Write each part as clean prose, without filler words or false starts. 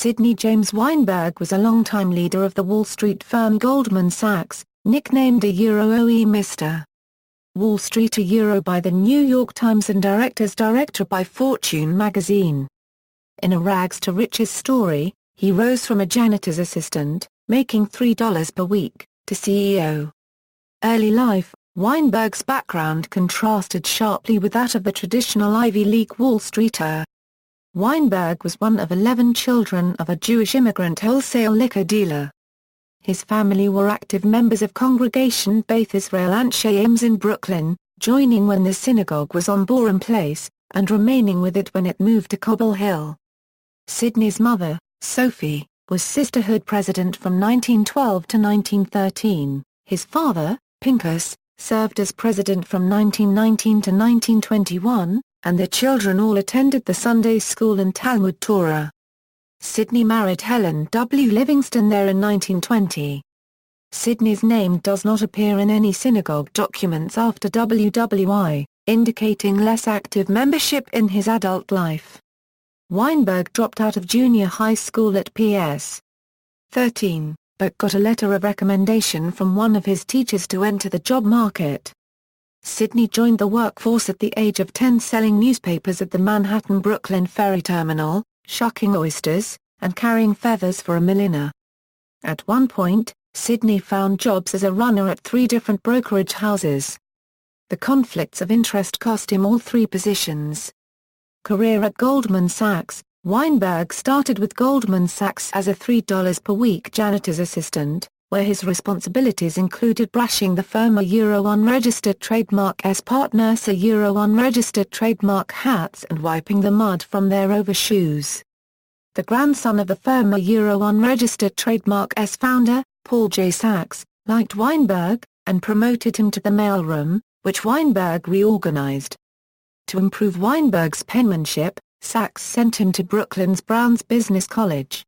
Sidney James Weinberg was a longtime leader of the Wall Street firm Goldman Sachs, nicknamed a Euro Mr. Wall Street by the New York Times and Director's Director by Fortune magazine. In a rags-to-riches story, he rose from a janitor's assistant, making $3 per week, to CEO. Early life, Weinberg's background contrasted sharply with that of the traditional Ivy League Wall Streeter. Weinberg was one of 11 children of a Jewish immigrant wholesale liquor dealer. His family were active members of Congregation Beth Israel Anshe Ames in Brooklyn, joining when the synagogue was on Borum Place, and remaining with it when it moved to Cobble Hill. Sidney's mother, Sophie, was sisterhood president from 1912 to 1913. His father, Pinchas, served as president from 1919 to 1921, and the children all attended the Sunday school and Talmud Torah. Sidney married Helen W. Livingston there in 1920. Sidney's name does not appear in any synagogue documents after WWI, indicating less active membership in his adult life. Weinberg dropped out of junior high school at PS 13, but got a letter of recommendation from one of his teachers to enter the job market. Sidney joined the workforce at the age of 10 selling newspapers at the Manhattan-Brooklyn ferry terminal, shucking oysters, and carrying feathers for a milliner. At one point, Sidney found jobs as a runner at 3 different brokerage houses. The conflicts of interest cost him all 3 positions. Career at Goldman Sachs. Weinberg started with Goldman Sachs as a $3 per week janitor's assistant, where his responsibilities included brushing the firm unregistered trademark S partners unregistered trademark hats and wiping the mud from their overshoes. The grandson of the firm unregistered trademark S founder, Paul J. Sachs, liked Weinberg, and promoted him to the mailroom, which Weinberg reorganized. To improve Weinberg's penmanship, Sachs sent him to Brooklyn's Brown's Business College.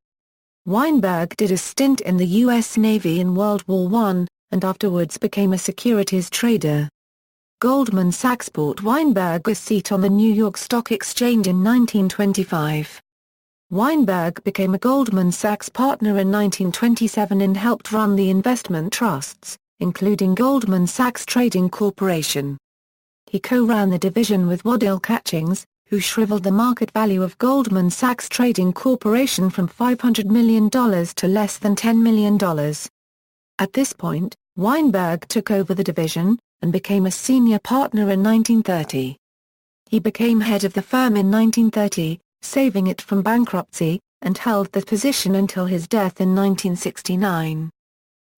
Weinberg did a stint in the U.S. Navy in World War I, and afterwards became a securities trader. Goldman Sachs bought Weinberg a seat on the New York Stock Exchange in 1925. Weinberg became a Goldman Sachs partner in 1927 and helped run the investment trusts, including Goldman Sachs Trading Corporation. He co-ran the division with Waddell Catchings, who shriveled the market value of Goldman Sachs Trading Corporation from $500 million to less than $10 million. At this point, Weinberg took over the division, and became a senior partner in 1930. He became head of the firm in 1930, saving it from bankruptcy, and held that position until his death in 1969.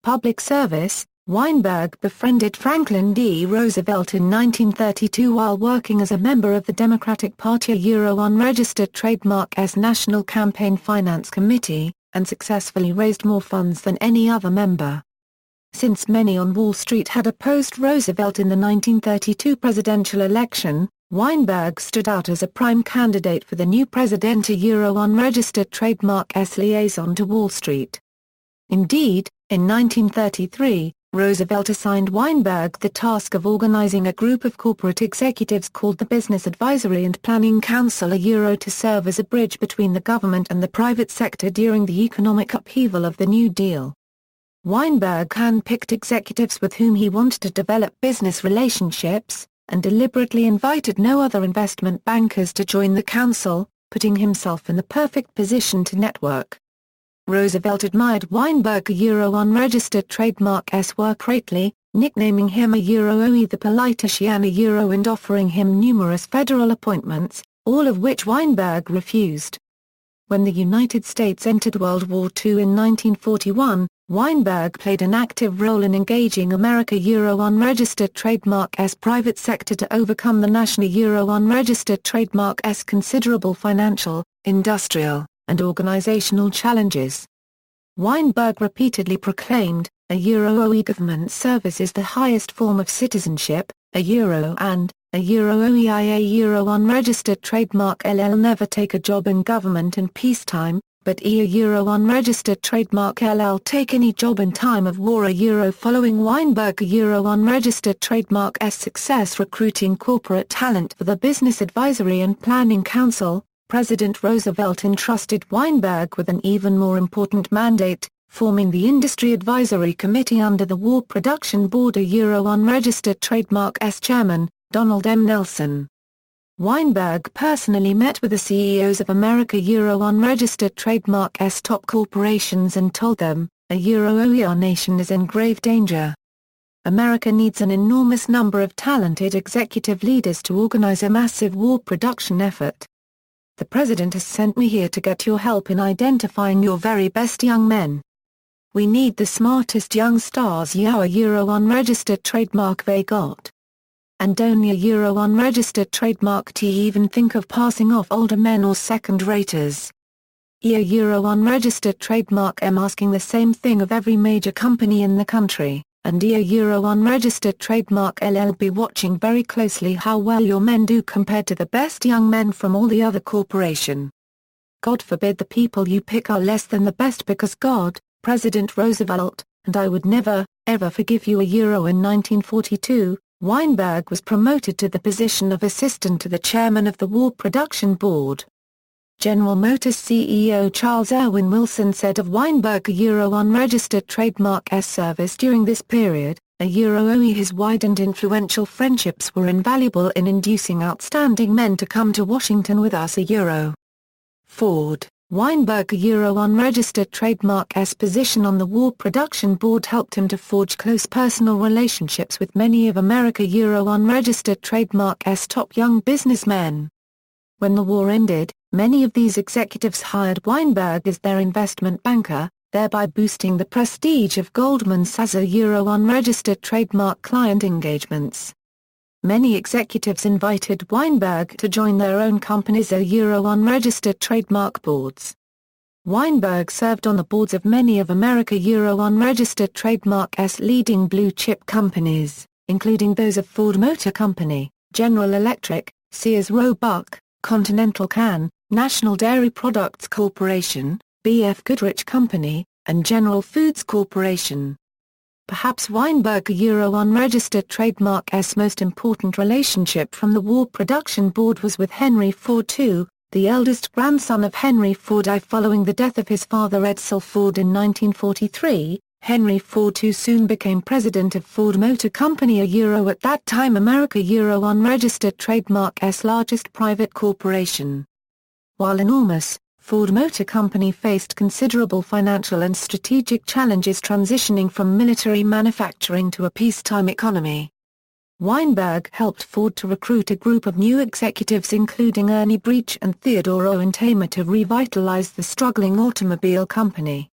Public service. Weinberg befriended Franklin D. Roosevelt in 1932 while working as a member of the Democratic Party unregistered trademark S National Campaign Finance Committee, and successfully raised more funds than any other member. Since many on Wall Street had opposed Roosevelt in the 1932 presidential election, Weinberg stood out as a prime candidate for the new president unregistered trademark S liaison to Wall Street. Indeed, in 1933, Roosevelt assigned Weinberg the task of organizing a group of corporate executives called the Business Advisory and Planning Council to serve as a bridge between the government and the private sector during the economic upheaval of the New Deal. Weinberg handpicked executives with whom he wanted to develop business relationships, and deliberately invited no other investment bankers to join the council, putting himself in the perfect position to network. Roosevelt admired Weinberg unregistered trademark S work greatly, nicknaming him the politician and offering him numerous federal appointments, all of which Weinberg refused. When the United States entered World War II in 1941, Weinberg played an active role in engaging America unregistered trademark S private sector to overcome the national unregistered trademark S considerable financial, industrial, and organizational challenges. Weinberg repeatedly proclaimed, a government service is the highest form of citizenship, and, a unregistered trademark LL never take a job in government in peacetime, but unregistered trademark LL take any job in time of war. Following Weinberg unregistered trademark S success recruiting corporate talent for the Business Advisory and Planning Council, President Roosevelt entrusted Weinberg with an even more important mandate, forming the Industry Advisory Committee under the War Production Board. Unregistered Trademark's chairman, Donald M. Nelson. Weinberg personally met with the CEOs of America Unregistered Trademark's top corporations and told them, our nation is in grave danger. America needs an enormous number of talented executive leaders to organize a massive war production effort. The President has sent me here to get your help in identifying your very best young men. We need the smartest young stars unregistered trademark they got. And don't unregistered trademark to even think of passing off older men or second-raters. Unregistered trademark am asking the same thing of every major company in the country, and unregistered trademark LL be watching very closely how well your men do compared to the best young men from all the other corporation. God forbid the people you pick are less than the best because God, President Roosevelt, and I would never, ever forgive you. In 1942, Weinberg was promoted to the position of assistant to the chairman of the War Production Board. General Motors CEO Charles Irwin Wilson said of Weinberg unregistered trademark's service during this period, his wide and influential friendships were invaluable in inducing outstanding men to come to Washington with us. Ford. Weinberg unregistered trademark's position on the War Production Board helped him to forge close personal relationships with many of America unregistered trademark's top young businessmen. When the war ended, many of these executives hired Weinberg as their investment banker, thereby boosting the prestige of Goldman Sachs unregistered trademark client engagements. Many executives invited Weinberg to join their own companies' unregistered trademark boards. Weinberg served on the boards of many of America unregistered trademark's leading blue-chip companies, including those of Ford Motor Company, General Electric, Sears Roebuck, Continental Can, National Dairy Products Corporation, B.F. Goodrich Company, and General Foods Corporation. Perhaps Weinberg unregistered trademark's most important relationship from the War Production Board was with Henry Ford II, the eldest grandson of Henry Ford I. Following the death of his father Edsel Ford in 1943, Henry Ford II soon became president of Ford Motor Company at that time America unregistered trademark's largest private corporation. While enormous, Ford Motor Company faced considerable financial and strategic challenges transitioning from military manufacturing to a peacetime economy. Weinberg helped Ford to recruit a group of new executives including Ernie Breach and Theodore Owen Tamer to revitalize the struggling automobile company.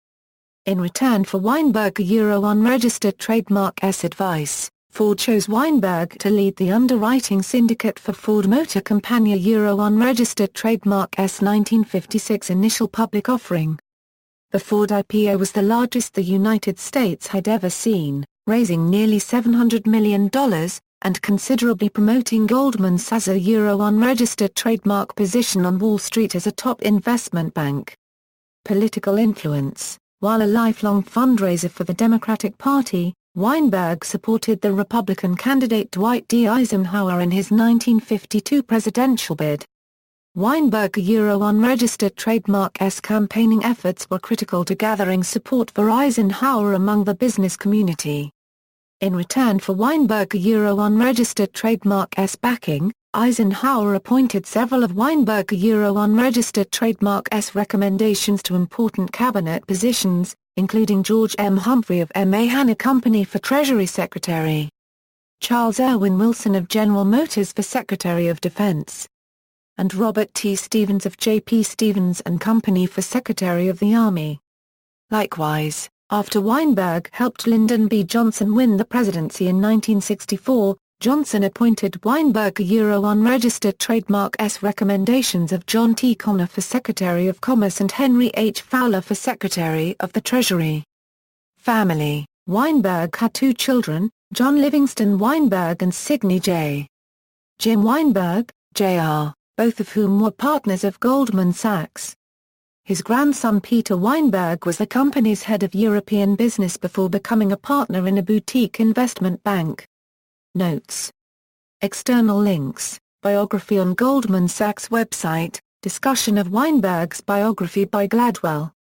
In return for Weinberg unregistered trademark's advice, Ford chose Weinberg to lead the underwriting syndicate for Ford Motor Company unregistered trademark's 1956 initial public offering. The Ford IPO was the largest the United States had ever seen, raising nearly $700 million, and considerably promoting Goldman Sachs' unregistered trademark position on Wall Street as a top investment bank. Political influence. While a lifelong fundraiser for the Democratic Party, Weinberg supported the Republican candidate Dwight D. Eisenhower in his 1952 presidential bid. Weinberg unregistered trademark's campaigning efforts were critical to gathering support for Eisenhower among the business community. In return for Weinberg unregistered trademark's backing, Eisenhower appointed several of Weinberg unregistered trademark's recommendations to important cabinet positions, including George M. Humphrey of M. A. Hanna Company for Treasury Secretary, Charles Irwin Wilson of General Motors for Secretary of Defense, and Robert T. Stevens of J. P. Stevens and Company for Secretary of the Army. Likewise, after Weinberg helped Lyndon B. Johnson win the presidency in 1964, Johnson appointed Weinberg unregistered trademark's recommendations of John T. Connor for Secretary of Commerce and Henry H. Fowler for Secretary of the Treasury. Family. Weinberg had two children, John Livingston Weinberg and Sidney J. Jim Weinberg, Jr., both of whom were partners of Goldman Sachs. His grandson Peter Weinberg was the company's head of European business before becoming a partner in a boutique investment bank. Notes. External links, biography on Goldman Sachs website, Discussion of Weinberg's biography by Gladwell.